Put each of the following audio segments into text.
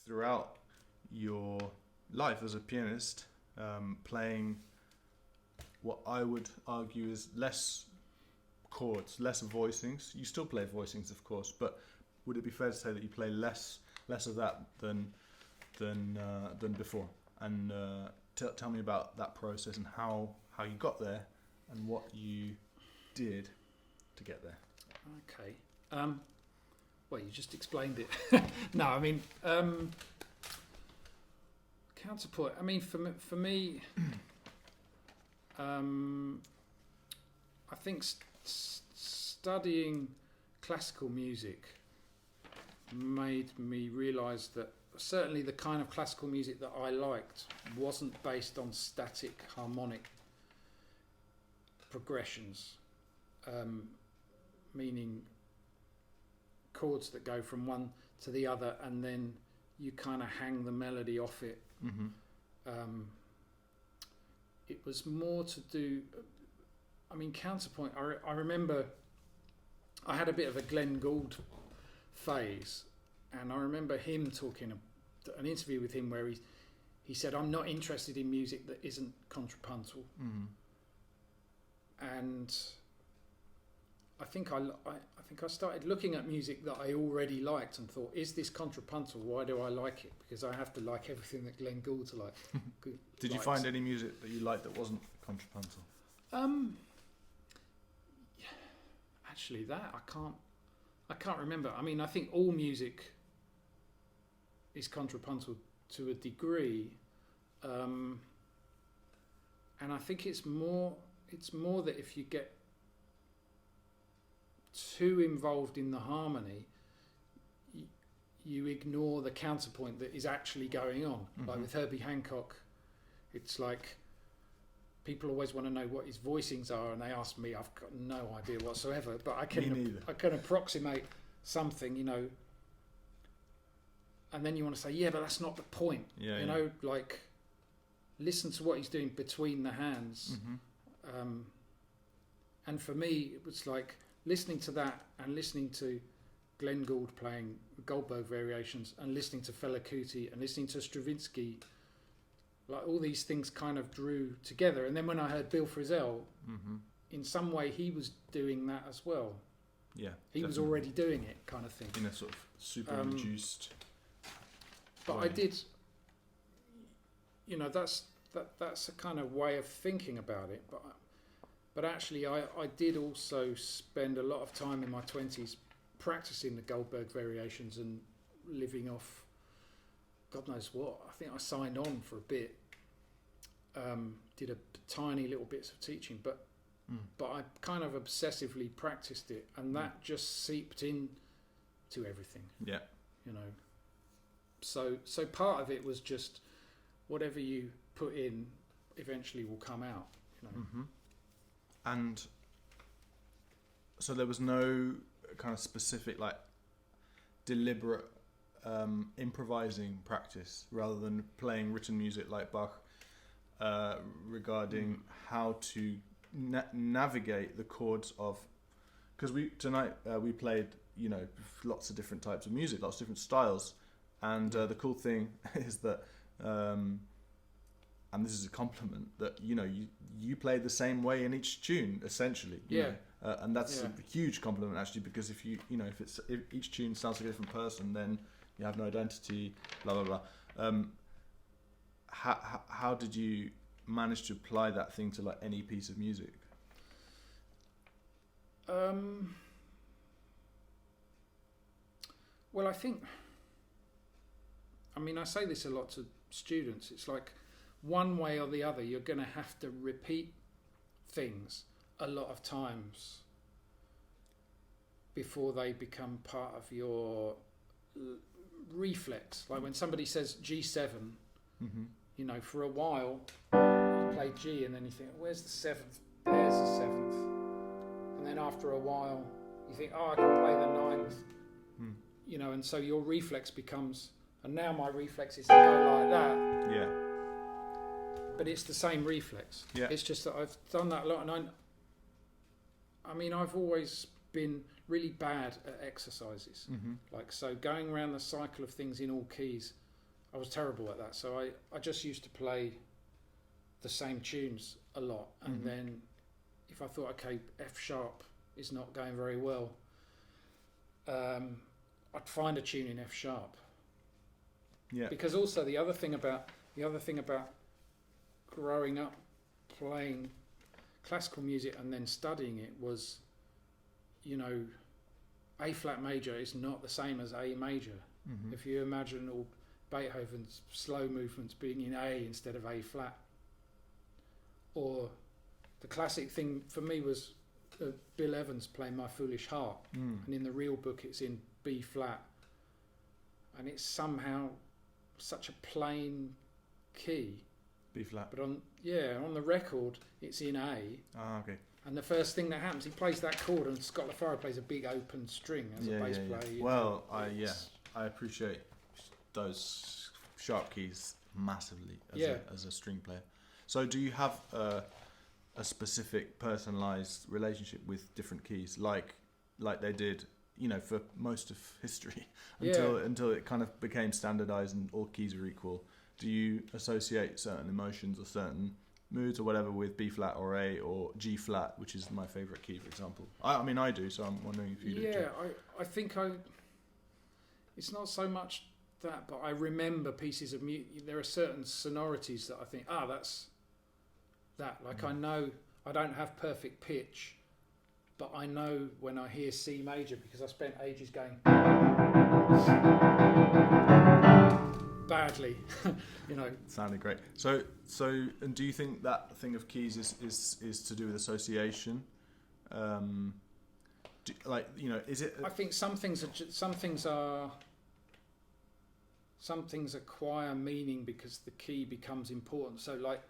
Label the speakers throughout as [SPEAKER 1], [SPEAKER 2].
[SPEAKER 1] throughout your life as a pianist, playing what I would argue is less chords, less voicings. You still play voicings, of course, but would it be fair to say that you play less of that than before? And tell me about that process and how you got there and what you did to get there.
[SPEAKER 2] Okay. Well, you just explained it. No, I mean, counterpoint. I mean, for me, I think studying classical music made me realise that certainly the kind of classical music that I liked wasn't based on static harmonic progressions, meaning chords that go from one to the other and then you kind of hang the melody off it. Mm-hmm. It was more to do, I mean, counterpoint, I remember I had a bit of a Glenn Gould phase, and I remember him talking, an interview with him where he said, I'm not interested in music that isn't contrapuntal. Mm-hmm. And I think I started looking at music that I already liked and thought, is this contrapuntal? Why do I like it? Because I have to like everything that Glenn Gould's like.
[SPEAKER 1] Did you find any music that you liked that wasn't contrapuntal?
[SPEAKER 2] Actually, that I can't remember. I mean, I think all music is contrapuntal to a degree, and I think it's more that if you get too involved in the harmony, you ignore the counterpoint that is actually going on. Mm-hmm. Like with Herbie Hancock, it's like people always want to know what his voicings are, and they ask me, I've got no idea whatsoever, but I can approximate something, you know. And then you want to say, yeah, but that's not the point. Yeah, you know, like listen to what he's doing between the hands. Mm-hmm. And for me, it was like listening to that and listening to Glenn Gould playing Goldberg variations and listening to Fela Kuti and listening to Stravinsky, like all these things kind of drew together. And then when I heard Bill Frisell, mm-hmm. in some way he was doing that as well.
[SPEAKER 1] Yeah,
[SPEAKER 2] he was already doing it, kind of thing.
[SPEAKER 1] In a sort of super reduced.
[SPEAKER 2] But way. I did, you know, that's a kind of way of thinking about it. But actually, I did also spend a lot of time in my 20s practicing the Goldberg variations and living off God knows what. I think I signed on for a bit, did a tiny little bits of teaching, but I kind of obsessively practiced it, and that just seeped in to everything.
[SPEAKER 1] Yeah,
[SPEAKER 2] you know. So part of it was just whatever you put in eventually will come out. You know.
[SPEAKER 1] Mm-hmm. And so there was no kind of specific, like, deliberate improvising practice rather than playing written music like Bach, regarding how to navigate the chords of, because tonight we played, you know, lots of different types of music, lots of different styles, and the cool thing is that and this is a compliment, that you know you play the same way in each tune essentially, you know? And that's a huge compliment actually, because if each tune sounds like a different person, then you have no identity, blah blah blah. How did you manage to apply that thing to like any piece of music?
[SPEAKER 2] Well, I mean, I say this a lot to students. It's like one way or the other, you're going to have to repeat things a lot of times before they become part of your reflex. Like when somebody says G7, mm-hmm. you know, for a while you play G and then you think, where's the seventh? There's the seventh. And then after a while you think, oh, I can play the ninth. You know, and so your reflex becomes, and now my reflex is to go like that.
[SPEAKER 1] Yeah.
[SPEAKER 2] But it's the same reflex. Yeah. It's just that I've done that a lot, and I mean, I've always been really bad at exercises. Mm-hmm. Like, so going around the cycle of things in all keys I was terrible at that. So I just used to play the same tunes a lot, and then if I thought, okay, F sharp is not going very well, I'd find a tune in F sharp.
[SPEAKER 1] Yeah.
[SPEAKER 2] Because also the other thing about growing up playing classical music and then studying it was, you know, A flat major is not the same as A major. If you imagine all Beethoven's slow movements being in A instead of A flat, or the classic thing for me was Bill Evans playing My Foolish Heart, and in the real book it's in B flat, and it's somehow such a plain key,
[SPEAKER 1] B flat,
[SPEAKER 2] but on the record it's in A.
[SPEAKER 1] Okay.
[SPEAKER 2] And the first thing that happens, he plays that chord, and Scott LaFaro plays a big open string as a bass player.
[SPEAKER 1] Well, I appreciate those sharp keys massively as a string player. So do you have a specific personalized relationship with different keys, like they did, you know, for most of history until it kind of became standardized and all keys were equal? Do you associate certain emotions or certain moods or whatever with B flat or A or G flat, which is my favorite key, for example? I mean, I do, so I'm wondering if you do.
[SPEAKER 2] Yeah, I think it's not so much that, but I remember pieces of music. There are certain sonorities that I think, that's that. Like I know I don't have perfect pitch, but I know when I hear C major, because I spent ages going badly, you know.
[SPEAKER 1] Sounded great. So, and do you think that thing of keys is to do with association? Is it?
[SPEAKER 2] I think some things acquire meaning because the key becomes important. So, like,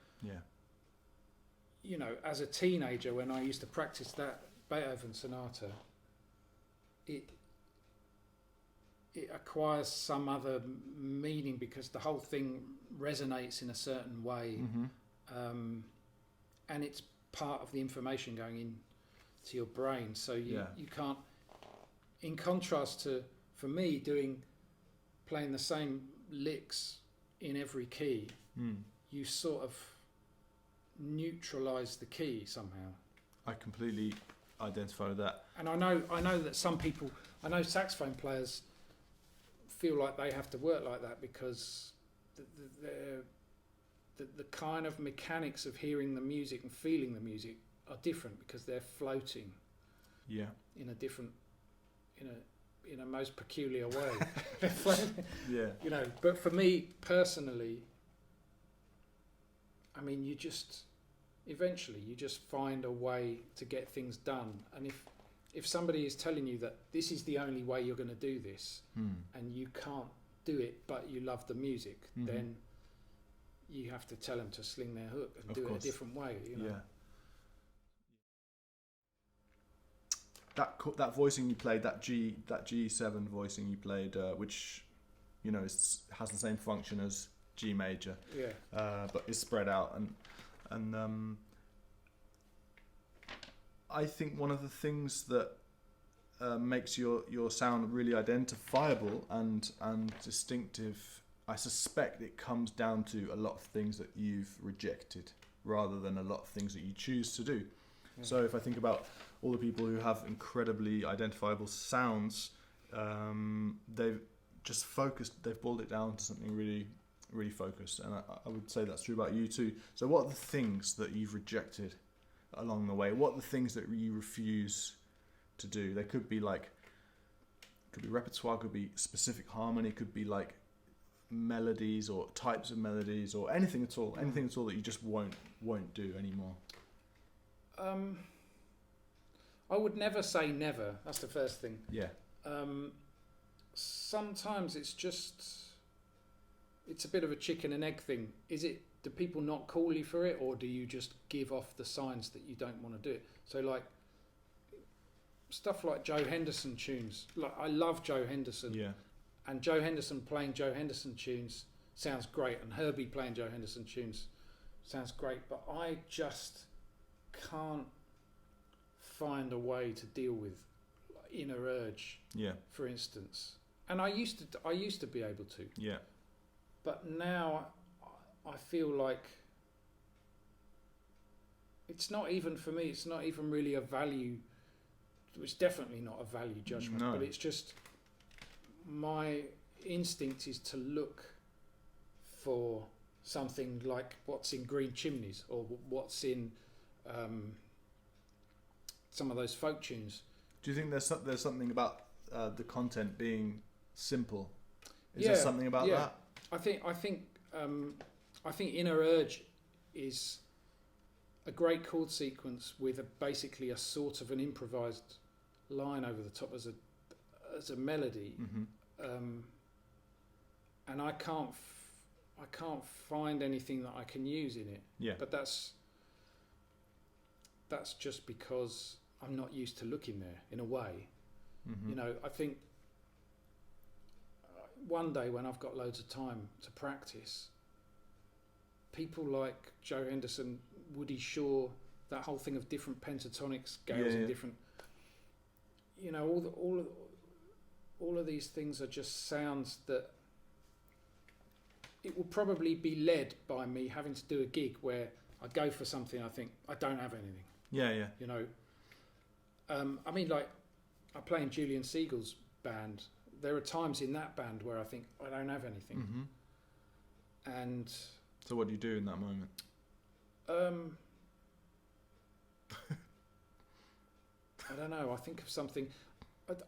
[SPEAKER 2] you know, as a teenager, when I used to practice that Beethoven sonata, it acquires some other meaning because the whole thing resonates in a certain way, and it's part of the information going into your brain. So you can't, in contrast to, for me, playing the same licks in every key, you sort of neutralize the key somehow.
[SPEAKER 1] I completely identify with that.
[SPEAKER 2] And I know that some people, I know saxophone players feel like they have to work like that because the kind of mechanics of hearing the music and feeling the music are different because they're floating in a different, in a most peculiar way. You know, but for me personally, I mean, eventually you just find a way to get things done. And if somebody is telling you that this is the only way you're going to do this, and you can't do it, but you love the music, then you have to tell them to sling their hook and do it a different way. You know?
[SPEAKER 1] Yeah. That voicing you played, that G7 voicing you played, which, you know, has the same function as G major, but is spread out, and I think one of the things that makes your sound really identifiable and distinctive, I suspect it comes down to a lot of things that you've rejected rather than a lot of things that you choose to do. So if I think about all the people who have incredibly identifiable sounds, they've just focused, they've boiled it down to something really, really focused, and I would say that's true about you too. So what are the things that you've rejected along the way? What are the things that you refuse to do? They could be repertoire, could be specific harmony, could be like melodies or types of melodies or anything at all that you just won't do anymore.
[SPEAKER 2] I would never say never. That's the first thing.
[SPEAKER 1] Yeah.
[SPEAKER 2] Sometimes it's a bit of a chicken and egg thing. Do people not call you for it, or do you just give off the signs that you don't want to do it? So like stuff like Joe Henderson tunes. Like I love Joe Henderson.
[SPEAKER 1] Yeah.
[SPEAKER 2] And Joe Henderson playing Joe Henderson tunes sounds great, and Herbie playing Joe Henderson tunes sounds great, but I just can't find a way to deal with inner urge. Yeah. For instance. And I used to be able to.
[SPEAKER 1] Yeah.
[SPEAKER 2] But now I feel like it's not even, for me, it's not even really a value. It's definitely not a value judgment,
[SPEAKER 1] No.
[SPEAKER 2] but it's just my instinct is to look for something like what's in Green Chimneys or what's in some of those folk tunes.
[SPEAKER 1] Do you think there's something about the content being simple? Is there something about that?
[SPEAKER 2] I think Inner Urge is a great chord sequence with basically a sort of an improvised line over the top as a melody, and I can't find anything that I can use in it.
[SPEAKER 1] Yeah.
[SPEAKER 2] But that's just because I'm not used to looking there in a way. You know, I think one day when I've got loads of time to practice, people like Joe Henderson, Woody Shaw, that whole thing of different pentatonic scales and different, you know, all of these things are just sounds that it will probably be led by me having to do a gig where I go for something I think I don't have anything.
[SPEAKER 1] Yeah.
[SPEAKER 2] You know, I mean, like, I play in Julian Siegel's band. There are times in that band where I think I don't have anything. And
[SPEAKER 1] so what do you do in that moment?
[SPEAKER 2] I don't know. I think of something. I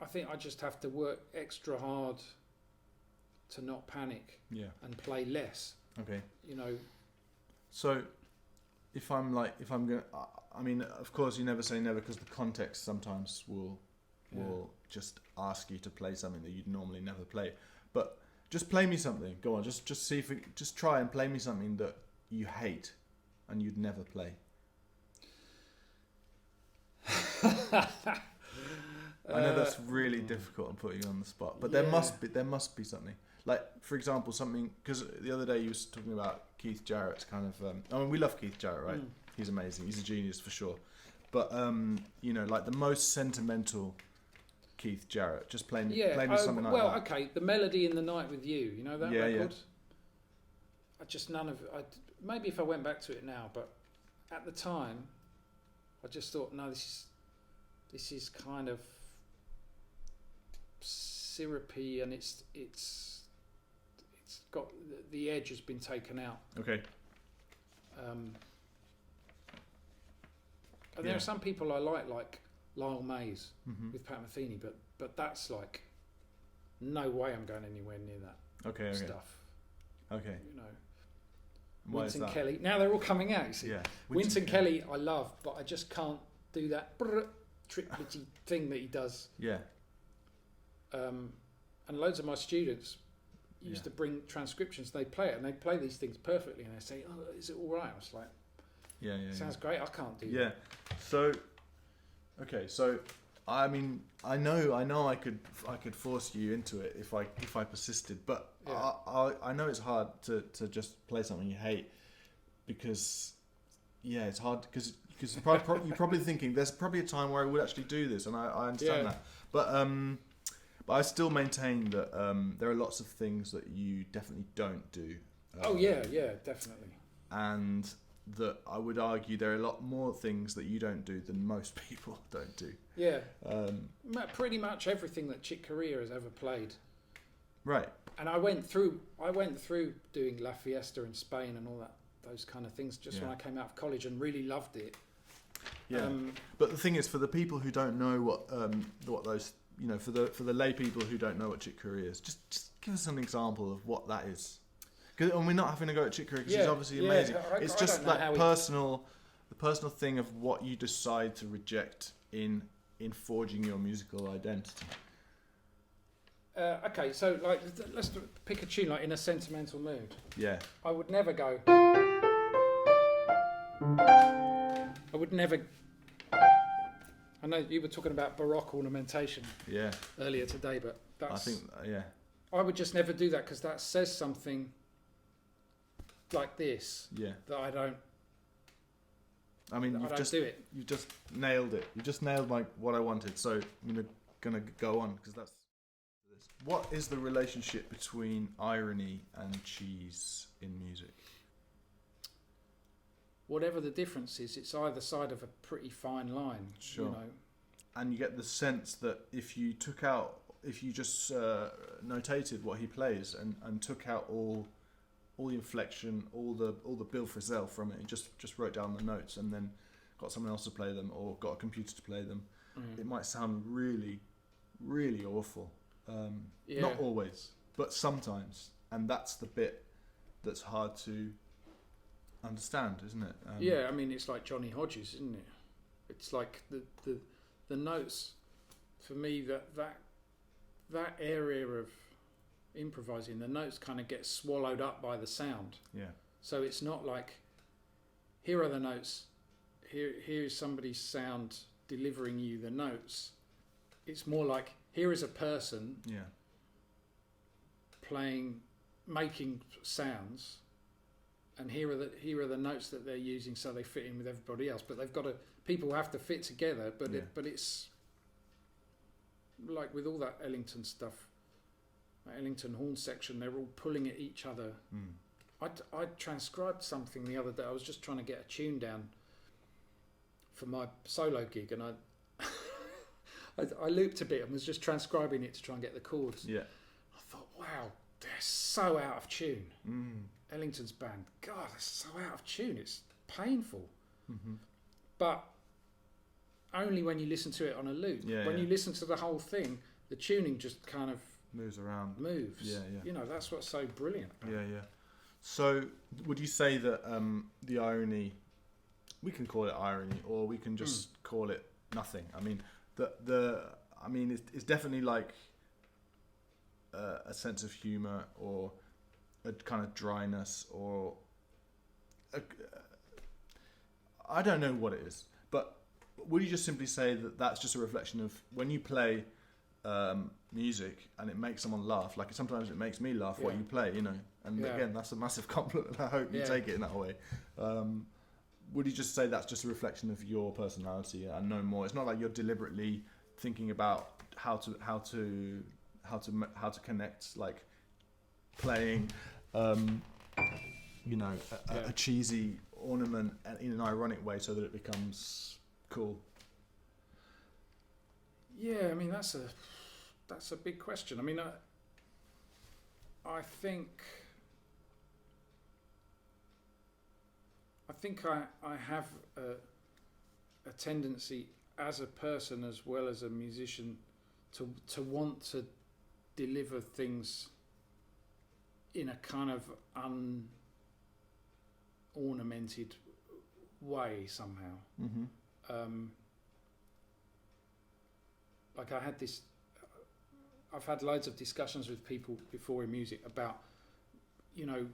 [SPEAKER 2] think I just have to work extra hard to not panic.
[SPEAKER 1] Yeah.
[SPEAKER 2] And play less.
[SPEAKER 1] Okay.
[SPEAKER 2] You know.
[SPEAKER 1] So, if I'm gonna, I mean, of course, you never say never because the context sometimes will just ask you to play something that you'd normally never play. But just play me something. Go on. Just see if just try and play me something that you hate and you'd never play. I know that's really difficult and putting you on the spot, but there must be something. Like, for example, something, because the other day you was talking about Keith Jarrett's kind of. I mean, we love Keith Jarrett, right? He's amazing. He's a genius for sure. But you know, like the most sentimental Keith Jarrett. Just play me something like that.
[SPEAKER 2] Well, okay, The Melody in the Night with You. You know that record?
[SPEAKER 1] Yeah.
[SPEAKER 2] Maybe if I went back to it now, but at the time, I just thought, no, this is kind of syrupy, and it's got the edge has been taken out.
[SPEAKER 1] Okay.
[SPEAKER 2] And there are some people I like Lyle Mays with Pat Metheny, but that's like, no way I'm going anywhere near that stuff. Okay. You know.
[SPEAKER 1] Why
[SPEAKER 2] Wynton
[SPEAKER 1] is that?
[SPEAKER 2] Kelly. Now they're all coming out, you see.
[SPEAKER 1] Yeah.
[SPEAKER 2] Wynton Kelly I love, but I just can't do that triplety thing that he does.
[SPEAKER 1] Yeah.
[SPEAKER 2] And loads of my students used to bring transcriptions. They play it, and they play these things perfectly, and they say, "Oh, is it all right?" I was like,
[SPEAKER 1] "Yeah,
[SPEAKER 2] sounds great. I can't do that."
[SPEAKER 1] Yeah. So, okay. So, I mean, I know, I could force you into it if I persisted, but I know it's hard to just play something you hate because, it's hard because you're probably thinking there's probably a time where I would actually do this, and I understand that, but I still maintain that there are lots of things that you definitely don't do.
[SPEAKER 2] Definitely.
[SPEAKER 1] And that I would argue there are a lot more things that you don't do than most people don't do. Yeah.
[SPEAKER 2] Pretty much everything that Chick Corea has ever played.
[SPEAKER 1] Right.
[SPEAKER 2] And I went through doing La Fiesta in Spain and all those kind of things just when I came out of college, and really loved it.
[SPEAKER 1] Yeah. But the thing is, for the people who don't know what those, you know, for the lay people who don't know what Chick Corea is, just give us an example of what that is. And we're not having to go at Chick Corea because he's obviously amazing. It's just like the personal thing of what you decide to reject in forging your musical identity.
[SPEAKER 2] Okay, so like let's pick a tune like In a Sentimental Mood.
[SPEAKER 1] Yeah.
[SPEAKER 2] I would never go. I know you were talking about Baroque ornamentation earlier today, but that's.
[SPEAKER 1] I think
[SPEAKER 2] I would just never do that because that says something like this that I don't.
[SPEAKER 1] I mean, you've just nailed it. You just nailed what I wanted. So I'm gonna go on because that's this. What is the relationship between irony and cheese in music?
[SPEAKER 2] Whatever the difference is, it's either side of a pretty fine line.
[SPEAKER 1] Sure.
[SPEAKER 2] You know.
[SPEAKER 1] And you get the sense that if you just notated what he plays and took out all the inflection, all the Bill Frisell from it, and just wrote down the notes and then got someone else to play them or got a computer to play them, it might sound really, really awful. Not always, but sometimes, and that's the bit that's hard to understand, isn't it?
[SPEAKER 2] Yeah, I mean, it's like Johnny Hodges, isn't it? It's like the notes, for me, that area of improvising, the notes kind of get swallowed up by the sound.
[SPEAKER 1] Yeah.
[SPEAKER 2] So it's not like, here are the notes, here's somebody's sound delivering you the notes. It's more like, here is a person making sounds, and here are the notes that they're using, so they fit in with everybody else. But people have to fit together. But it's like with all that Ellington stuff, that Ellington horn section, they're all pulling at each other. I transcribed something the other day. I was just trying to get a tune down for my solo gig, and I looped a bit and was just transcribing it to try and get the chords.
[SPEAKER 1] Yeah.
[SPEAKER 2] I thought, wow, they're so out of tune. Ellington's band, God, they're so out of tune. It's painful. But only when you listen to it on a loop. When you listen to the whole thing, the tuning just kind of
[SPEAKER 1] moves around.
[SPEAKER 2] Yeah. You know, that's what's so brilliant about it.
[SPEAKER 1] Yeah. So, would you say that the irony, we can call it irony, or we can just call it nothing? I mean, it's definitely like a sense of humour, or a kind of dryness, or I don't know what it is. But would you just simply say that that's just a reflection of when you play music and it makes someone laugh? Like sometimes it makes me laugh what you play, you know. And again, that's a massive compliment. I hope you take it in that way. Would you just say that's just a reflection of your personality and no more? It's not like you're deliberately thinking about how to connect, like playing, a cheesy ornament in an ironic way so that it becomes cool.
[SPEAKER 2] Yeah, I mean that's a big question. I mean, I think I have a tendency as a person as well as a musician to want to deliver things in a kind of unornamented way somehow. Like I've had loads of discussions with people before in music about, you know,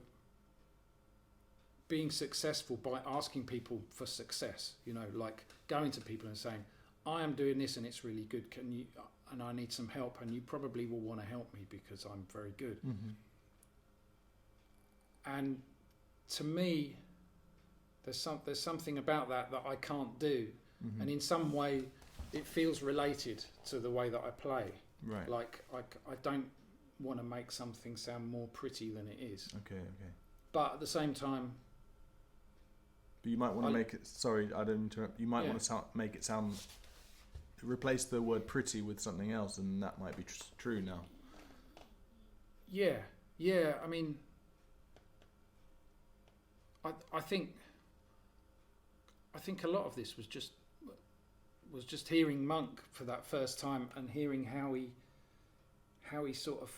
[SPEAKER 2] being successful by asking people for success, you know, like going to people and saying, I am doing this and it's really good, and I need some help, and you probably will want to help me because I'm very good. And to me, there's something about that I can't do, and in some way it feels related to the way that I play.
[SPEAKER 1] Right.
[SPEAKER 2] Like I don't want to make something sound more pretty than it is.
[SPEAKER 1] Okay.
[SPEAKER 2] But at the same time,
[SPEAKER 1] but you might want to make it. Sorry, I didn't interrupt. You might want to make it sound. Replace the word pretty with something else, and that might be true now.
[SPEAKER 2] Yeah. I mean, I think a lot of this was just hearing Monk for that first time and hearing how he sort of,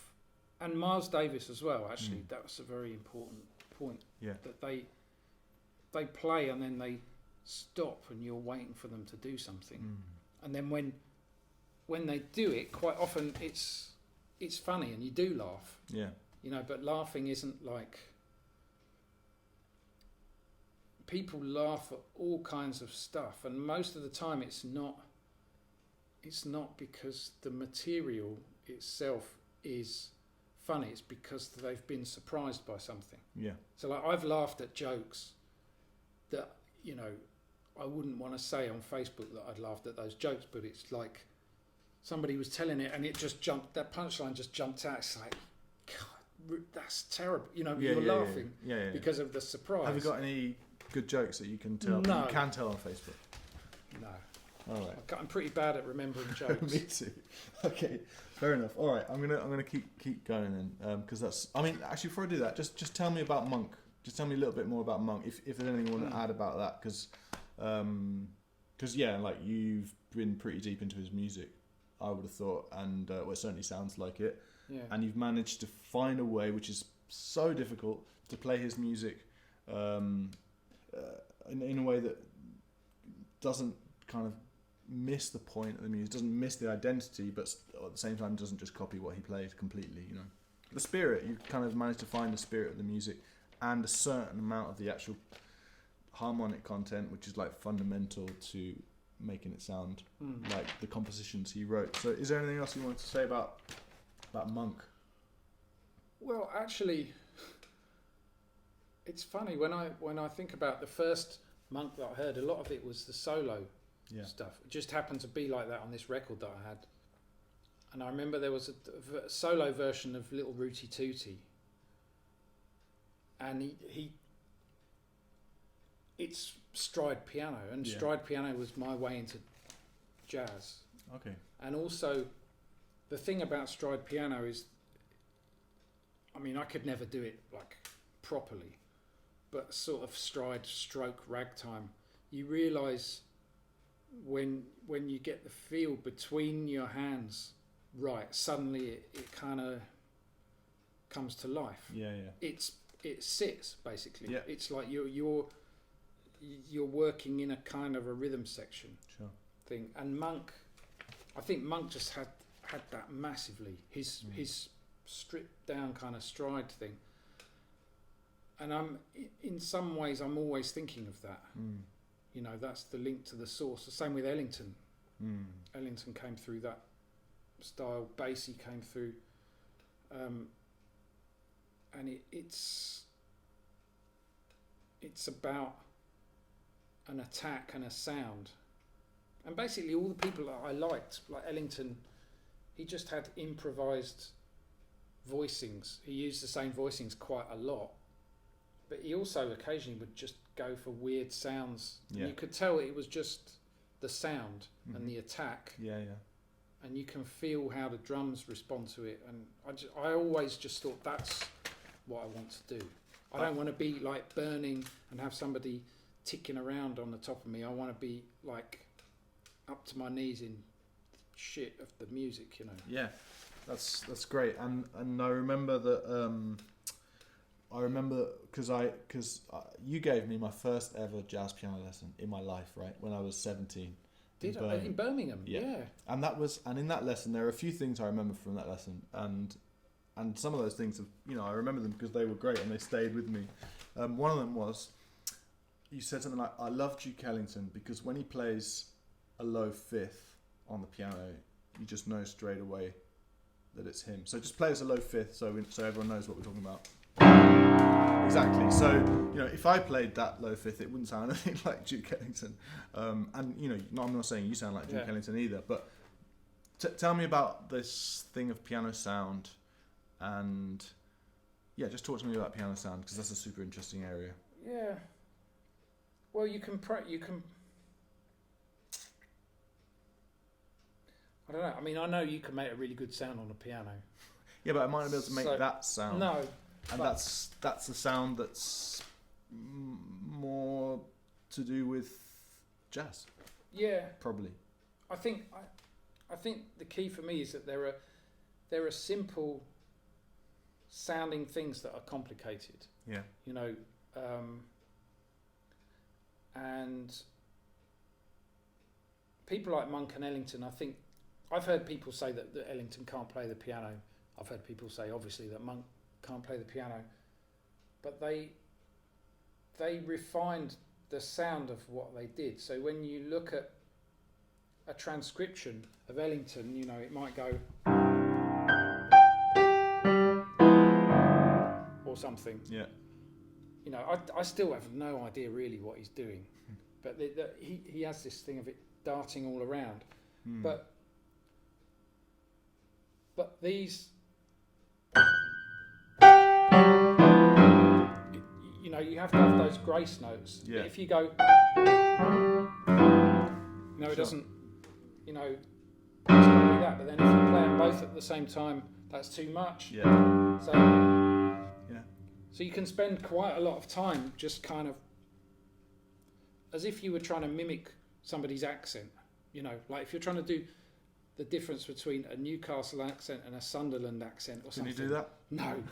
[SPEAKER 2] and Miles Davis as well. Actually, that was a very important point.
[SPEAKER 1] Yeah.
[SPEAKER 2] That they play and then they stop and you're waiting for them to do something, and then when they do it, quite often it's funny and you do laugh. Yeah. You know, but laughing isn't like. People laugh at all kinds of stuff, and most of the time it's not because the material itself is funny. It's because they've been surprised by something. Yeah. So like I've laughed at jokes that, you know, I wouldn't want to say on Facebook that I'd laughed at those jokes, but it's like somebody was telling it and it just jumped, that punchline just jumped out. It's like, God, that's terrible. You know, you're laughing because of the surprise.
[SPEAKER 1] Have you got any good jokes that you can tell?
[SPEAKER 2] No.
[SPEAKER 1] You can tell on Facebook.
[SPEAKER 2] No.
[SPEAKER 1] All right.
[SPEAKER 2] I'm pretty bad at remembering jokes.
[SPEAKER 1] Me too. Okay, fair enough. All right, I'm gonna keep going then, because that's. I mean, actually, before I do that, just tell me about Monk. Just tell me a little bit more about Monk, if there's anything you want to add about that, because yeah, like you've been pretty deep into his music, I would have thought, and well, it certainly sounds like it.
[SPEAKER 2] Yeah.
[SPEAKER 1] And you've managed to find a way, which is so difficult, to play his music in a way that doesn't kind of miss the point of the music, doesn't miss the identity, but at the same time doesn't just copy what he plays completely. You know, the spirit. You've kind of managed to find the spirit of the music and a certain amount of the actual harmonic content, which is like fundamental to making it sound like the compositions he wrote. So, is there anything else you wanted to say about Monk?
[SPEAKER 2] Well, actually, it's funny when I think about the first Monk that I heard. A lot of it was the solo stuff. It just happened to be like that on this record that I had. And I remember there was a solo version of Little Rooty Tooty, and it's stride piano, and stride piano was my way into jazz.
[SPEAKER 1] Okay.
[SPEAKER 2] And also, the thing about stride piano is, I mean, I could never do it like properly, but sort of stride, stroke, ragtime, you realise when you get the feel between your hands right, suddenly it kind of comes to life.
[SPEAKER 1] Yeah.
[SPEAKER 2] It sits basically.
[SPEAKER 1] Yeah.
[SPEAKER 2] It's like you're working in a kind of a rhythm section thing. And Monk, I think Monk just had that massively. His stripped down kind of stride thing. And in some ways I'm always thinking of that. You know, that's the link to the source. The same with Ellington. Ellington came through that style. Basie came through, and it's about an attack and a sound. And basically, all the people that I liked, like Ellington, he just had improvised voicings. He used the same voicings quite a lot, but he also occasionally would just go for weird sounds.
[SPEAKER 1] Yeah.
[SPEAKER 2] And you could tell it was just the sound and the attack.
[SPEAKER 1] Yeah.
[SPEAKER 2] And you can feel how the drums respond to it. And I always just thought that's what I want to do. I don't want to be like burning and have somebody ticking around on the top of me. I want to be like up to my knees in shit of the music, you know.
[SPEAKER 1] Yeah, that's great. And I remember that. I remember because you gave me my first ever jazz piano lesson in my life, right? When I was 17.
[SPEAKER 2] In Birmingham? Yeah.
[SPEAKER 1] And in that lesson there are a few things I remember from that lesson, and some of those things have, you know, I remember them because they were great and they stayed with me. One of them was, you said something like, I love Duke Ellington because when he plays a low fifth on the piano, you just know straight away that it's him. So just play as a low fifth so everyone knows what we're talking about. Exactly. So, you know, if I played that low fifth, it wouldn't sound anything like Duke Ellington. And, you know, I'm not saying you sound like Duke Ellington either, but tell me about this thing of piano sound, and just talk to me about piano sound, because that's a super interesting area.
[SPEAKER 2] Yeah. Well, you can I don't know. I mean, I know you can make a really good sound on a piano.
[SPEAKER 1] Yeah, but I might not be able to make that sound.
[SPEAKER 2] No.
[SPEAKER 1] And that's a sound that's more to do with jazz.
[SPEAKER 2] Yeah.
[SPEAKER 1] Probably.
[SPEAKER 2] I think the key for me is that there are simple sounding things that are complicated.
[SPEAKER 1] Yeah.
[SPEAKER 2] You know, and people like Monk and Ellington, I think I've heard people say that Ellington can't play the piano. I've heard people say obviously that Monk can't play the piano, but they refined the sound of what they did. So when you look at a transcription of Ellington, you know, it might go or something.
[SPEAKER 1] Yeah.
[SPEAKER 2] You know, I still have no idea really what he's doing, but he has this thing of it darting all around. But but these, you know, you have to have those grace notes.
[SPEAKER 1] Yeah.
[SPEAKER 2] If you go, you know, it doesn't, you know, it's got to be that. But then if you play them both at the same time, that's too much.
[SPEAKER 1] Yeah.
[SPEAKER 2] So you can spend quite a lot of time just kind of as if you were trying to mimic somebody's accent. You know, like if you're trying to do the difference between a Newcastle accent and a Sunderland accent or something.
[SPEAKER 1] Can you do that?
[SPEAKER 2] No,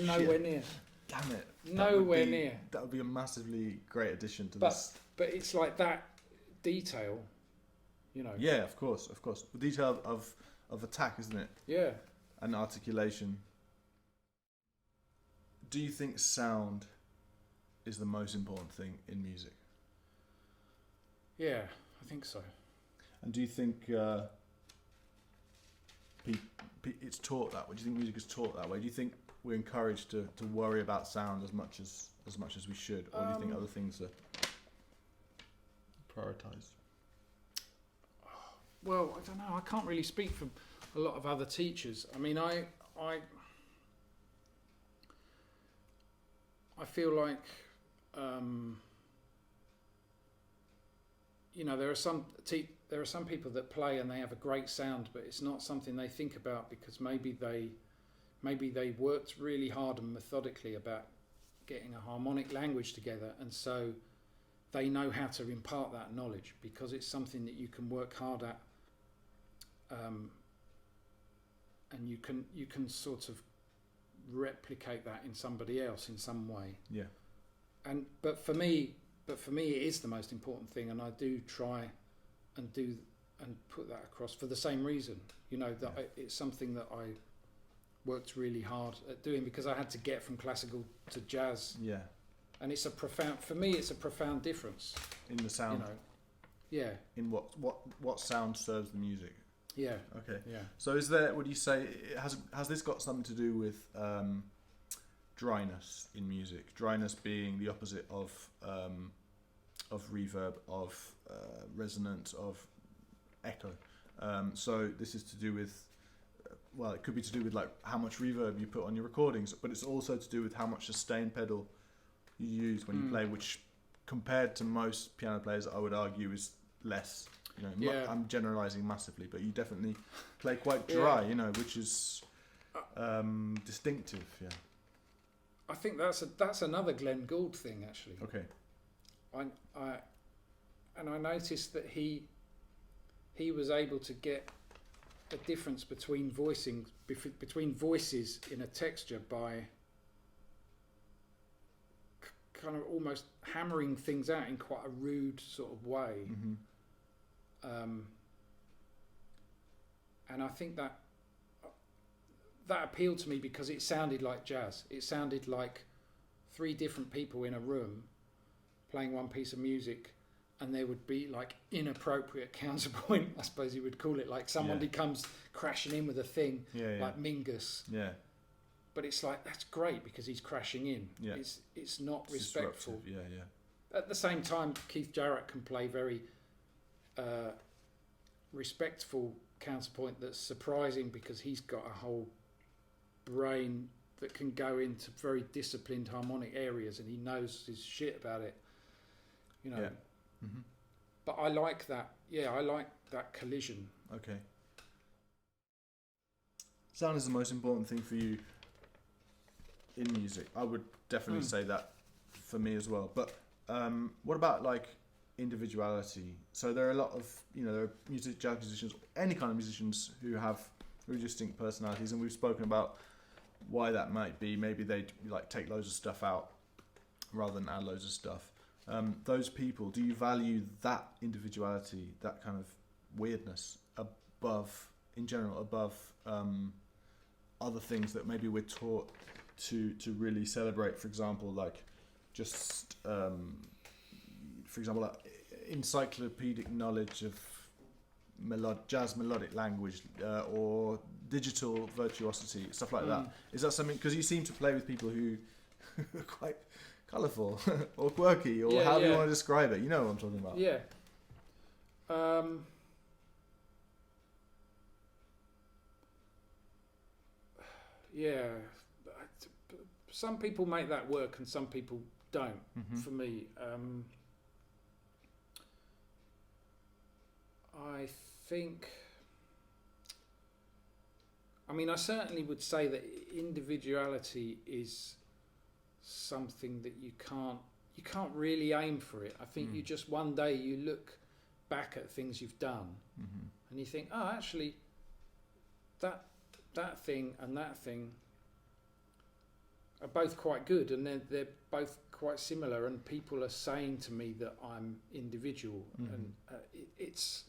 [SPEAKER 2] nowhere near.
[SPEAKER 1] Damn it.
[SPEAKER 2] Nowhere near.
[SPEAKER 1] That would be a massively great addition to
[SPEAKER 2] but,
[SPEAKER 1] this.
[SPEAKER 2] But it's like that detail, you know.
[SPEAKER 1] Yeah, of course. The detail of attack, isn't it?
[SPEAKER 2] Yeah.
[SPEAKER 1] And articulation. Do you think sound is the most important thing in music?
[SPEAKER 2] Yeah, I think so.
[SPEAKER 1] And do you think it's taught that way? Do you think music is taught that way? Do you think we're encouraged to worry about sound as much as we should, or do you think other things are prioritised?
[SPEAKER 2] Well, I don't know. I can't really speak for a lot of other teachers. I mean, I feel like, you know, there are some people that play and they have a great sound, but it's not something they think about because maybe they worked really hard and methodically about getting a harmonic language together, and so they know how to impart that knowledge because it's something that you can work hard at, and you can sort of replicate that in somebody else in some way.
[SPEAKER 1] Yeah.
[SPEAKER 2] But for me it is the most important thing, and I do try and put that across for the same reason. You know, that it's something that I worked really hard at doing because I had to get from classical to jazz.
[SPEAKER 1] Yeah.
[SPEAKER 2] And it's a profound difference
[SPEAKER 1] in the sound.
[SPEAKER 2] You know. Yeah.
[SPEAKER 1] In what sound serves the music?
[SPEAKER 2] Yeah.
[SPEAKER 1] Okay.
[SPEAKER 2] Yeah.
[SPEAKER 1] So would you say has this got something to do with dryness in music? Dryness being the opposite of reverb, of resonance, of echo. So this is to do with, well, it could be to do with like how much reverb you put on your recordings, but it's also to do with how much sustain pedal you use when you play, which compared to most piano players, I would argue is less. You know, I'm generalising massively, but you definitely play quite dry, you know, which is distinctive. Yeah.
[SPEAKER 2] I think that's another Glenn Gould thing, actually.
[SPEAKER 1] Okay.
[SPEAKER 2] I noticed that he was able to get a difference between between voices in a texture by kind of almost hammering things out in quite a rude sort of way.
[SPEAKER 1] Mm-hmm.
[SPEAKER 2] And I think that appealed to me because it sounded like jazz. It sounded like three different people in a room playing one piece of music, and there would be like inappropriate counterpoint, I suppose you would call it, like somebody comes crashing in with a thing, like Mingus.
[SPEAKER 1] Yeah.
[SPEAKER 2] But it's like, that's great because he's crashing in.
[SPEAKER 1] Yeah.
[SPEAKER 2] It's not respectful.
[SPEAKER 1] Yeah.
[SPEAKER 2] At the same time, Keith Jarrett can play very respectful counterpoint that's surprising because he's got a whole brain that can go into very disciplined harmonic areas and he knows his shit about it, you know.
[SPEAKER 1] Yeah. Mm-hmm.
[SPEAKER 2] But I like that. Yeah, I like that collision.
[SPEAKER 1] Okay. Sound is the most important thing for you in music. I would definitely say that for me as well. But what about like individuality? So there are a lot of, there are jazz musicians, any kind of musicians who have really distinct personalities, and we've spoken about why that might be. Maybe they like take loads of stuff out rather than add loads of stuff. Those people, do you value that individuality, that kind of weirdness above other things that maybe we're taught to really celebrate? For example, like just for example, like encyclopedic knowledge of jazz melodic language or digital virtuosity, stuff like that. Is that something, because you seem to play with people who are quite colourful or quirky or however you want to describe it, you know what I'm talking about?
[SPEAKER 2] Yeah. yeah. Some people make that work and some people don't. For me, I think. I mean, I certainly would say that individuality is something that you can't really aim for it. I think you just one day you look back at things you've done and you think, oh, actually, that thing and that thing are both quite good, and they're both quite similar, and people are saying to me that I'm individual, and it's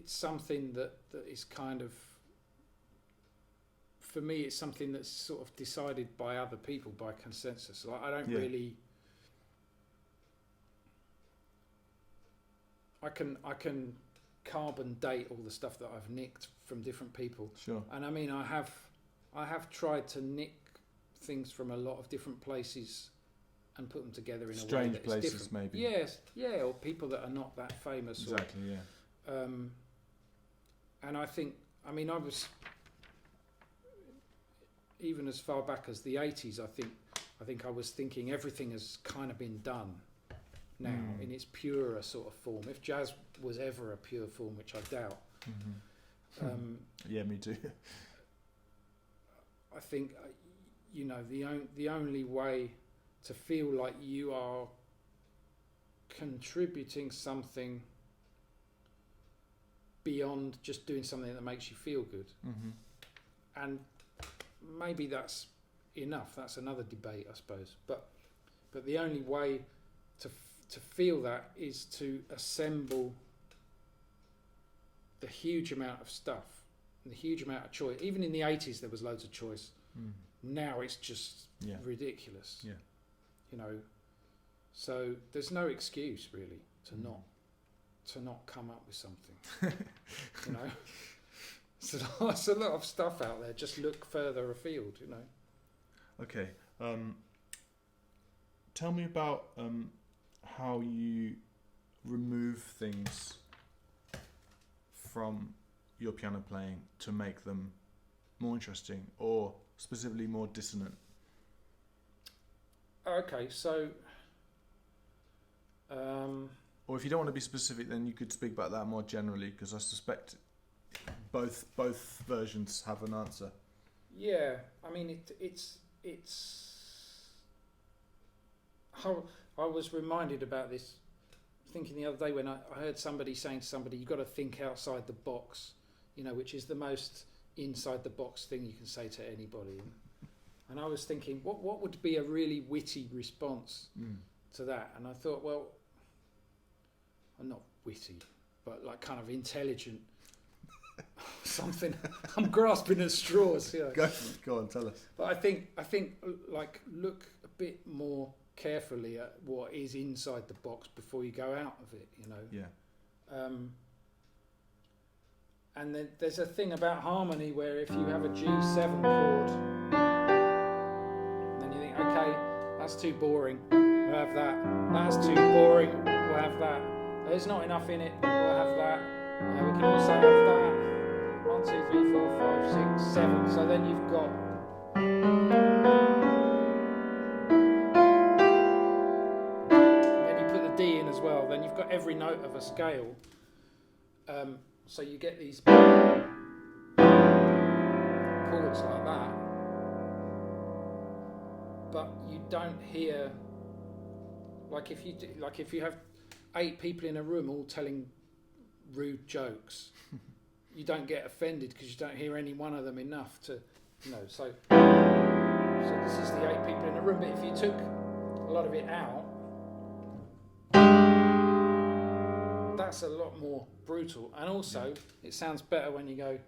[SPEAKER 2] something that is kind of, for me, it's something that's sort of decided by other people by consensus. Like I don't really. I can carbon date all the stuff that I've nicked from different people.
[SPEAKER 1] Sure.
[SPEAKER 2] And I mean, I have tried to nick things from a lot of different places and put them together in a way that's
[SPEAKER 1] places,
[SPEAKER 2] different.
[SPEAKER 1] maybe.
[SPEAKER 2] Yes, yeah, or people that are not that famous.
[SPEAKER 1] Exactly. Yeah.
[SPEAKER 2] And I think, I mean, I was even as far back as the 80s. I think I was thinking everything has kind of been done now in its purer sort of form. If jazz was ever a pure form, which I doubt.
[SPEAKER 1] Yeah, me too.
[SPEAKER 2] I think, you know, the only way to feel like you are contributing something beyond just doing something that makes you feel good, and maybe that's enough. That's another debate, I suppose. But the only way to feel that is to assemble the huge amount of stuff, and the huge amount of choice. Even in the 80s, there was loads of choice. Now it's just ridiculous. Yeah, you know. So there's no excuse really to not come up with something. You know, so there's a lot of stuff out there. Just look further afield. You know.
[SPEAKER 1] Okay. Tell me about how you remove things from your piano playing to make them more interesting, or specifically more dissonant.
[SPEAKER 2] Okay, so.
[SPEAKER 1] Or if you don't want to be specific, then you could speak about that more generally, because I suspect both versions have an answer.
[SPEAKER 2] Yeah, I mean it's. How I was reminded about this, thinking the other day when I heard somebody saying to somebody, "You've got to think outside the box," you know, which is the most inside the box thing you can say to anybody. And I was thinking, what would be a really witty response to that? And I thought, well, I'm not witty, but like kind of intelligent. Something. I'm grasping at straws. Yeah.
[SPEAKER 1] Go on, tell us.
[SPEAKER 2] But I think like look a bit more carefully at what is inside the box before you go out of it. You know.
[SPEAKER 1] Yeah.
[SPEAKER 2] And then there's a thing about harmony where if you have a G7 chord, then you think, okay, that's too boring. We'll have that. That's too boring. We'll have that. There's not enough in it. We'll have that. We can also have that. 1, 2, 3, 4, 5, 6, 7. So then you've got. And then you put the D in as well. Then you've got every note of a scale. So you get these chords like that, but you don't hear. Like if you have 8 people in a room all telling rude jokes, you don't get offended because you don't hear any one of them enough to, you know. So this is the 8 people in a room, but if you took a lot of it out, that's a lot more brutal, and also it sounds better when you go.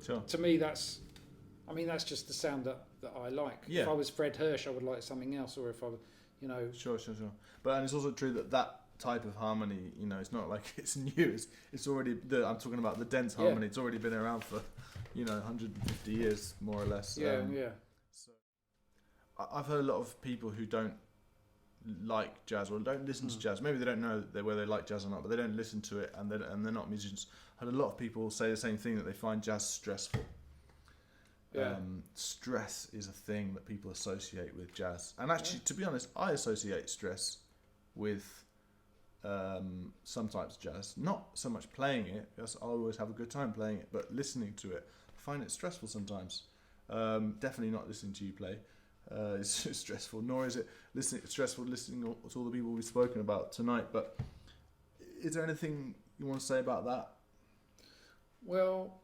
[SPEAKER 1] Sure.
[SPEAKER 2] To me, that's just the sound that I like.
[SPEAKER 1] Yeah.
[SPEAKER 2] If I was Fred Hirsch, I would like something else, or if I, you know.
[SPEAKER 1] Sure. But it's also true that type of harmony, you know, it's not like it's new. It's already. I'm talking about the dense harmony. It's already been around for, 150 years more or less.
[SPEAKER 2] Yeah.
[SPEAKER 1] So I've heard a lot of people who don't like jazz or don't listen to jazz. Maybe they don't know whether they like jazz or not, but they don't listen to it, and they're not musicians. I had a lot of people say the same thing, that they find jazz stressful.
[SPEAKER 2] Yeah.
[SPEAKER 1] Stress is a thing that people associate with jazz, and actually, to be honest, I associate stress with some types of jazz. Not so much playing it, because I always have a good time playing it, but listening to it, I find it stressful sometimes. Definitely not listening to you play. It's stressful, nor is it stressful listening to all the people we've spoken about tonight. But is there anything you want to say about that?
[SPEAKER 2] Well,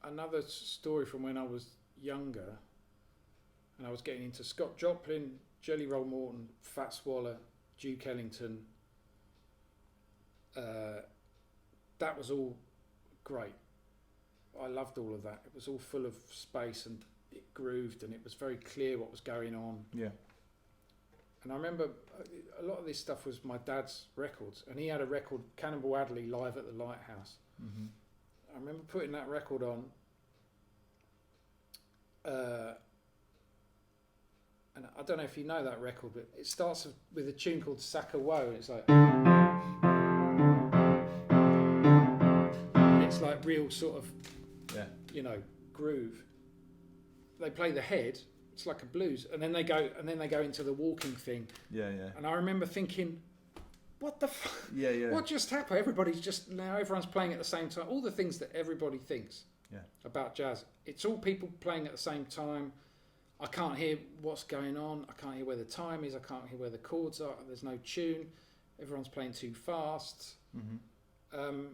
[SPEAKER 2] another story from when I was younger, and I was getting into Scott Joplin, Jelly Roll Morton, Fats Waller, Duke Ellington. That was all great. I loved all of that. It was all full of space, and it grooved, and it was very clear what was going on.
[SPEAKER 1] Yeah.
[SPEAKER 2] And I remember a lot of this stuff was my dad's records, and he had a record, Cannonball Adderley, Live at the Lighthouse.
[SPEAKER 1] Mm-hmm.
[SPEAKER 2] I remember putting that record on, and I don't know if you know that record, but it starts with a tune called Sakawo, and it's like, and it's like real sort of, groove. They play the head. It's like a blues, and then they go into the walking thing.
[SPEAKER 1] Yeah.
[SPEAKER 2] And I remember thinking, what the fuck?
[SPEAKER 1] Yeah.
[SPEAKER 2] What just happened? Everyone's playing at the same time. All the things that everybody thinks about jazz. It's all people playing at the same time. I can't hear what's going on. I can't hear where the time is. I can't hear where the chords are. There's no tune. Everyone's playing too fast. Mm-hmm.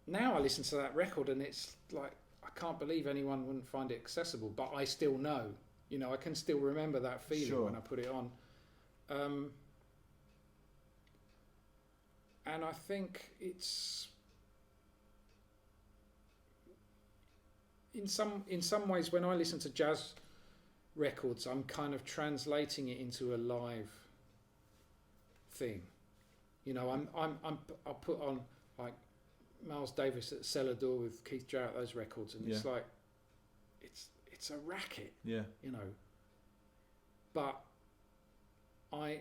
[SPEAKER 2] Now I listen to that record, and it's like, I can't believe anyone wouldn't find it accessible, but I still know. I can still remember that feeling when I put it on. And I think it's in some ways, when I listen to jazz records, I'm kind of translating it into a live thing. I'll put on like Miles Davis at Cellar Door with Keith Jarrett, those records, and it's like it's a racket, but I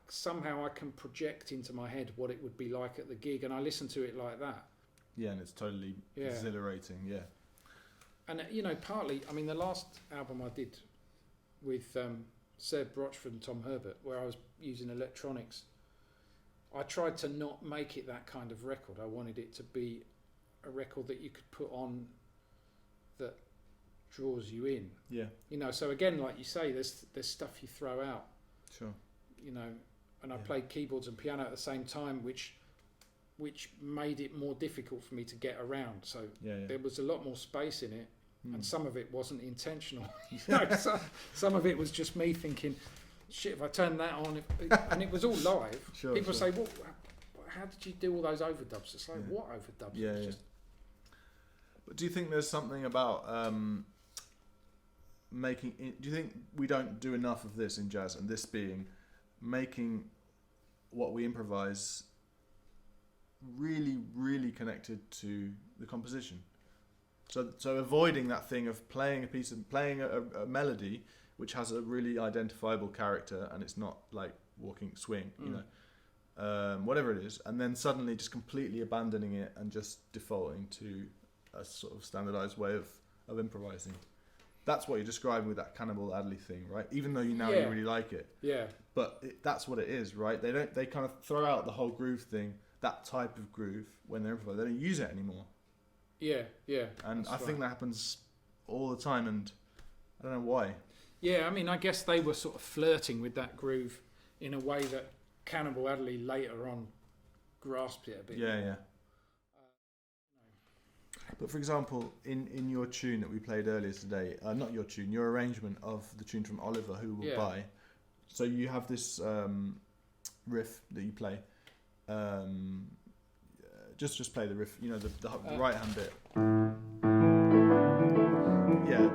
[SPEAKER 2] somehow I can project into my head what it would be like at the gig, and I listen to it like that. Yeah,
[SPEAKER 1] and it's totally exhilarating. Yeah,
[SPEAKER 2] and partly, I mean, the last album I did with Seb Rochford and Tom Herbert, where I was using electronics, I tried to not make it that kind of record. I wanted it to be a record that you could put on that draws you in. Yeah. So again, like you say, there's stuff you throw out.
[SPEAKER 1] Sure.
[SPEAKER 2] And I played keyboards and piano at the same time, which made it more difficult for me to get around. So there was a lot more space in it, and some of it wasn't intentional. Some of it was just me thinking, shit, if I turn that on, and it was all live. People say, well, how did you do all those overdubs? It's like, what overdubs?
[SPEAKER 1] Yeah. But do you think there's something about do you think we don't do enough of this in jazz, and this being making what we improvise really, really connected to the composition? So avoiding that thing of playing a melody which has a really identifiable character, and it's not like walking swing, whatever it is, and then suddenly just completely abandoning it and just defaulting to a sort of standardized way of improvising. That's what you're describing with that Cannonball Adderley thing, right? Even though you really like it. Yeah. But that's what it is, right? They kind of throw out the whole groove thing, that type of groove, when they're improvising. They don't use it anymore.
[SPEAKER 2] Yeah.
[SPEAKER 1] And I think that happens all the time, and I don't know why.
[SPEAKER 2] Yeah, I mean, I guess they were sort of flirting with that groove in a way that Cannonball Adderley later on grasped it a bit.
[SPEAKER 1] Yeah. But for example, in your tune that we played earlier today, not your tune, your arrangement of the tune from Oliver, Who Will Buy. So you have this riff that you play. Just play the riff, the right hand bit. Yeah,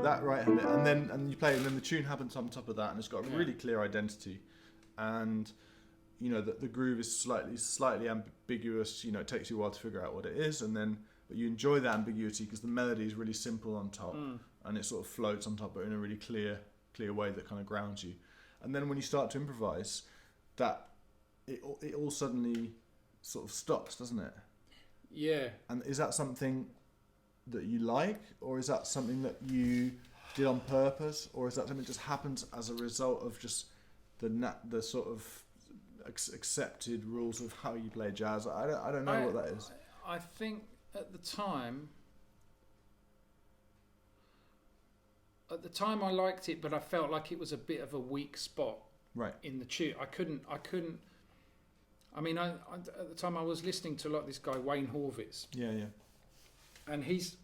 [SPEAKER 1] that right hand bit, and you play it, and then the tune happens on top of that, and it's got a really clear identity, and the groove is slightly ambiguous. It takes you a while to figure out what it is, but you enjoy that ambiguity because the melody is really simple on top, and it sort of floats on top, but in a really clear clear way that kind of grounds you. And then when you start to improvise, that it all suddenly sort of stops, doesn't it?
[SPEAKER 2] Yeah.
[SPEAKER 1] And is that something that you like, or is that something that you did on purpose, or is that something that just happens as a result of just the sort of accepted rules of how you play jazz? I don't know what that is.
[SPEAKER 2] I think at the time I liked it, but I felt like it was a bit of a weak spot in the tune. I couldn't. I mean, at the time I was listening to this guy Wayne Horvitz.
[SPEAKER 1] Yeah.
[SPEAKER 2] And he's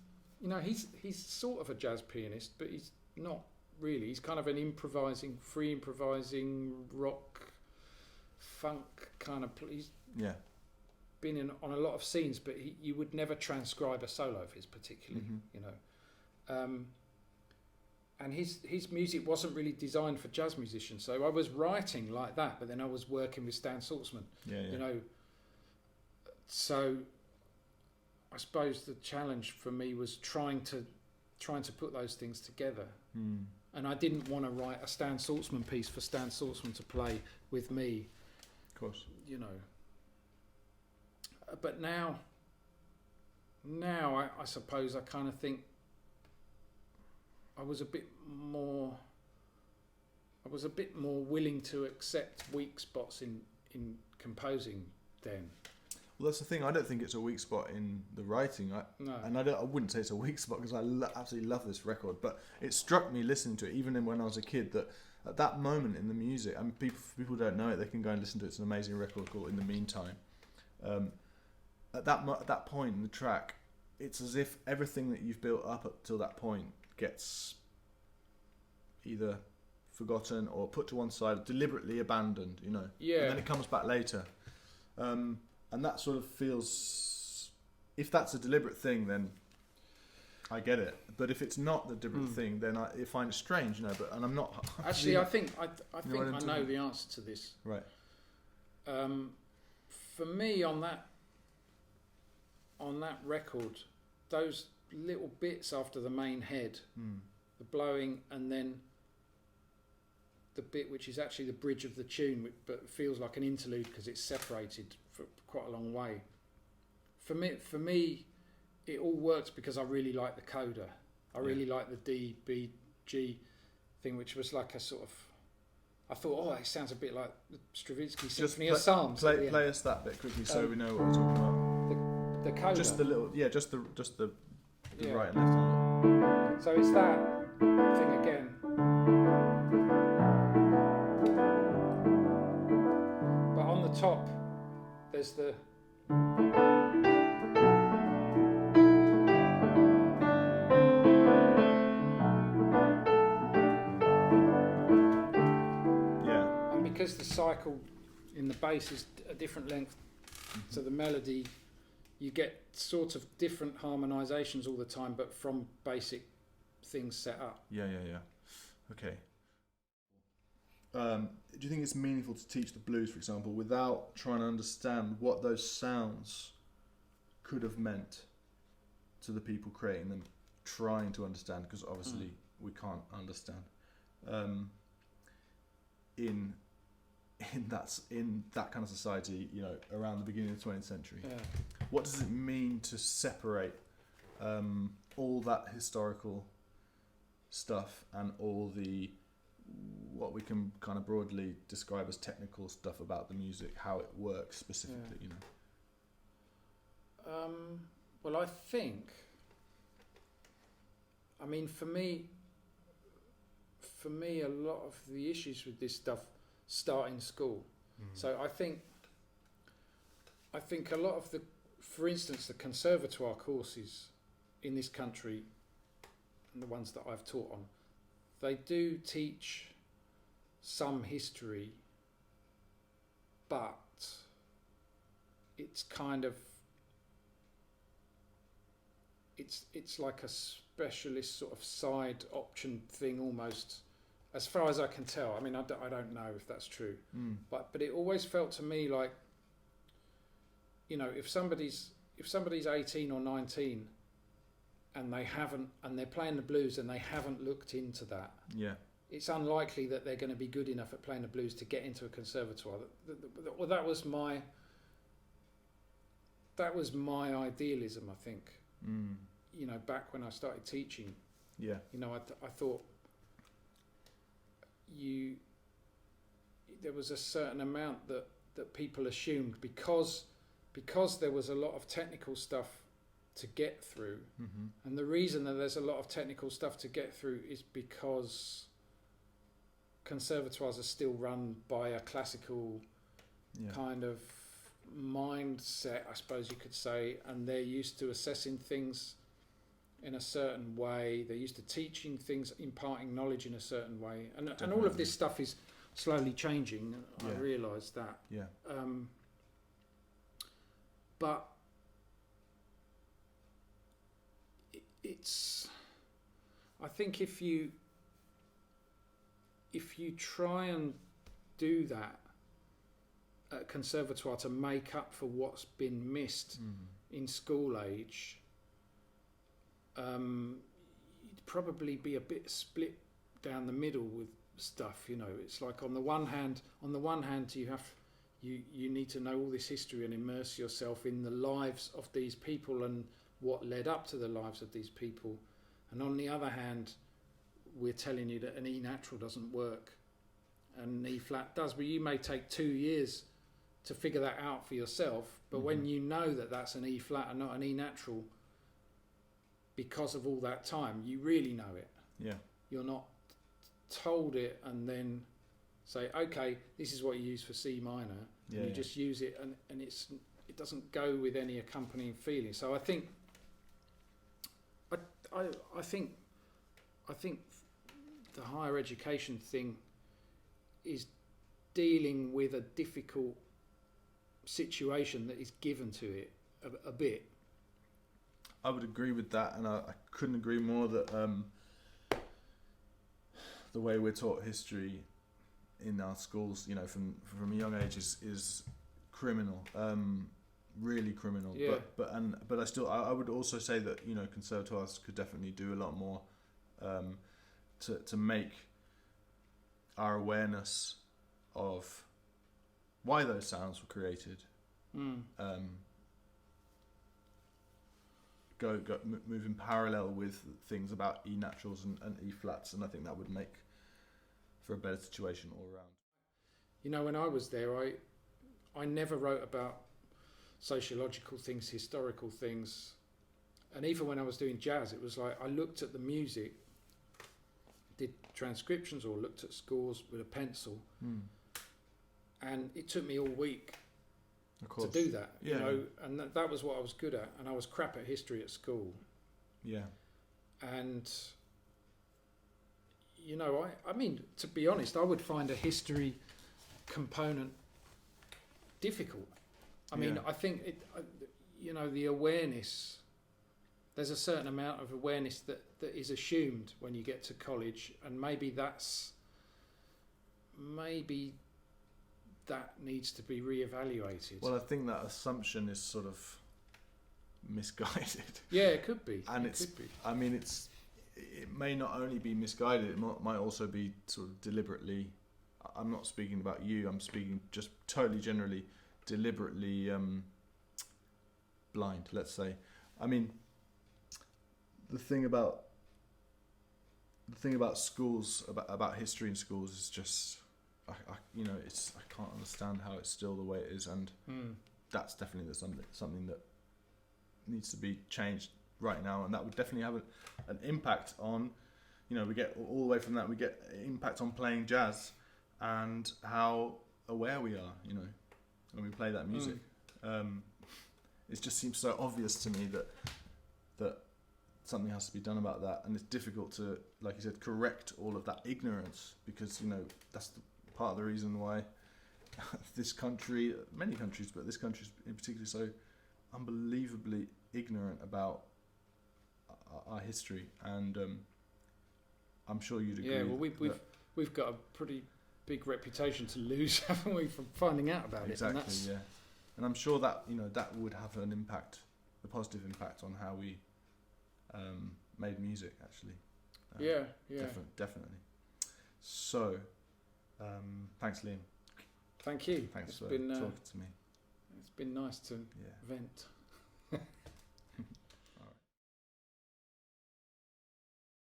[SPEAKER 2] sort of a jazz pianist, but he's not really. He's kind of an free improvising rock, funk kind of. He's been on a lot of scenes, but you would never transcribe a solo of his particularly, and his music wasn't really designed for jazz musicians. So I was writing like that, but then I was working with Stan Saltzman. So I suppose the challenge for me was trying to put those things together. And I didn't want to write a Stan Saltzman piece for Stan Saltzman to play with me.
[SPEAKER 1] Of course.
[SPEAKER 2] But now I suppose I kind of think I was a bit more willing to accept weak spots in composing then.
[SPEAKER 1] Well, that's the thing. I don't think it's a weak spot in the writing. And I wouldn't say it's a weak spot, because I absolutely love this record. But it struck me listening to it, even when I was a kid, that at that moment in the music, and people don't know it, they can go and listen to it. It's an amazing record called In the Meantime. At that point in the track, it's as if everything that you've built up till that point gets either forgotten or put to one side, deliberately abandoned,
[SPEAKER 2] Yeah.
[SPEAKER 1] And then it comes back later. And that sort of feels, if that's a deliberate thing, then I get it. But if it's not the deliberate thing, then I find it strange, and I'm not.
[SPEAKER 2] Actually, I think I know the answer to this.
[SPEAKER 1] Right.
[SPEAKER 2] For me, on that record, those little bits after the main head, the blowing, and then the bit which is actually the bridge of the tune, but feels like an interlude because it's separated for quite a long way. For me, it all works because I really like the coda. I really like the D, B, G thing, which was like a sort of. I thought, it sounds a bit like the Stravinsky Symphony of Psalms.
[SPEAKER 1] Play us that bit quickly, so we know what we're talking about.
[SPEAKER 2] The coda.
[SPEAKER 1] Just the little, just the right and left on.
[SPEAKER 2] So it's that thing again. But on the top, there's the.
[SPEAKER 1] Yeah.
[SPEAKER 2] And because the cycle in the bass is a different length to the melody, you get sort of different harmonisations all the time, but from basic things set up.
[SPEAKER 1] Yeah. Okay. Do you think it's meaningful to teach the blues, for example, without trying to understand what those sounds could have meant to the people creating them, trying to understand, because obviously we can't understand. In that kind of society, around the beginning of the 20th century.
[SPEAKER 2] Yeah.
[SPEAKER 1] What does it mean to separate all that historical stuff and all the what we can kind of broadly describe as technical stuff about the music, how it works specifically,
[SPEAKER 2] Well, I think, for me, a lot of the issues with this stuff start in school. So I think a lot of for instance, the conservatoire courses in this country, and the ones that I've taught on, they do teach some history, but it's kind of it's like a specialist sort of side option thing almost, as far as I can tell. I don't know if that's true, but it always felt to me like, if somebody's 18 or 19 and they're playing the blues and they haven't looked into that, it's unlikely that they're going to be good enough at playing the blues to get into a conservatoire. Well, that was my idealism, I think. You know, back when I started teaching.
[SPEAKER 1] Yeah.
[SPEAKER 2] You know, I thought there was a certain amount that people assumed because there was a lot of technical stuff to get through. And the reason that there's a lot of technical stuff to get through is because conservatoires are still run by a classical kind of mindset, I suppose you could say, and they're used to assessing things in a certain way. They're used to teaching things, imparting knowledge in a certain way, and all of this stuff is slowly changing. I realise that.
[SPEAKER 1] Yeah.
[SPEAKER 2] But it's. I think if you try and do that at conservatoire to make up for what's been missed in school age, you'd probably be a bit split down the middle with stuff. You know, it's like on the one hand you need to know all this history and immerse yourself in the lives of these people and what led up to the lives of these people, and on the other hand we're telling you that an E natural doesn't work and an E flat does, but you may take 2 years to figure that out for yourself, but when you know that that's an E flat and not an E natural, because of all that time, you really know it.
[SPEAKER 1] Yeah.
[SPEAKER 2] You're not told it and then say, okay, this is what you use for C minor.
[SPEAKER 1] Yeah,
[SPEAKER 2] you just use it, and it doesn't go with any accompanying feeling. So I think I think the higher education thing is dealing with a difficult situation that is given to it a bit.
[SPEAKER 1] I would agree with that, and I couldn't agree more that the way we're taught history in our schools, you know, from a young age is criminal, really criminal.
[SPEAKER 2] Yeah.
[SPEAKER 1] But I would also say that, you know, conservatoires could definitely do a lot more to make our awareness of why those sounds were created move in parallel with things about E naturals and E flats, and I think that would make for a better situation all around.
[SPEAKER 2] You know, when I was there, I never wrote about sociological things, historical things, and even when I was doing jazz, it was like I looked at the music, did transcriptions or looked at scores with a pencil, and it took me all week to do that. You know, and that was what I was good at, and I was crap at history at school.
[SPEAKER 1] Yeah.
[SPEAKER 2] And you know, I mean, to be honest, I would find a history component difficult. I mean, I think you know, the awareness. There's a certain amount of awareness that is assumed when you get to college, and maybe that needs to be reevaluated.
[SPEAKER 1] Well, I think that assumption is sort of misguided.
[SPEAKER 2] Yeah, it could be.
[SPEAKER 1] And I mean, it may not only be misguided, it might also be sort of deliberately. I'm not speaking about you. I'm speaking just totally generally, deliberately blind. Let's say. I mean, the thing about schools, about history in schools is just, I can't understand how it's still the way it is, and that's definitely something that needs to be changed right now, and that would definitely have an impact on, you know, we get all the way from that, we get impact on playing jazz and how aware we are, you know, when we play that music. It just seems so obvious to me that something has to be done about that, and it's difficult to, like you said, correct all of that ignorance, because, you know, that's part of the reason why this country, many countries, but this country in particular, is so unbelievably ignorant about our history, and I'm sure you'd agree.
[SPEAKER 2] Yeah, well, we've got a pretty big reputation to lose, haven't we, from finding out about
[SPEAKER 1] it?
[SPEAKER 2] And
[SPEAKER 1] exactly, yeah. And I'm sure that, you know, that would have an impact, a positive impact on how we made music, actually.
[SPEAKER 2] Yeah.
[SPEAKER 1] Definitely. So, thanks, Liam.
[SPEAKER 2] Thank you.
[SPEAKER 1] Thanks
[SPEAKER 2] It's
[SPEAKER 1] for
[SPEAKER 2] been
[SPEAKER 1] talking to me.
[SPEAKER 2] it's been nice to
[SPEAKER 1] Yeah.
[SPEAKER 2] vent.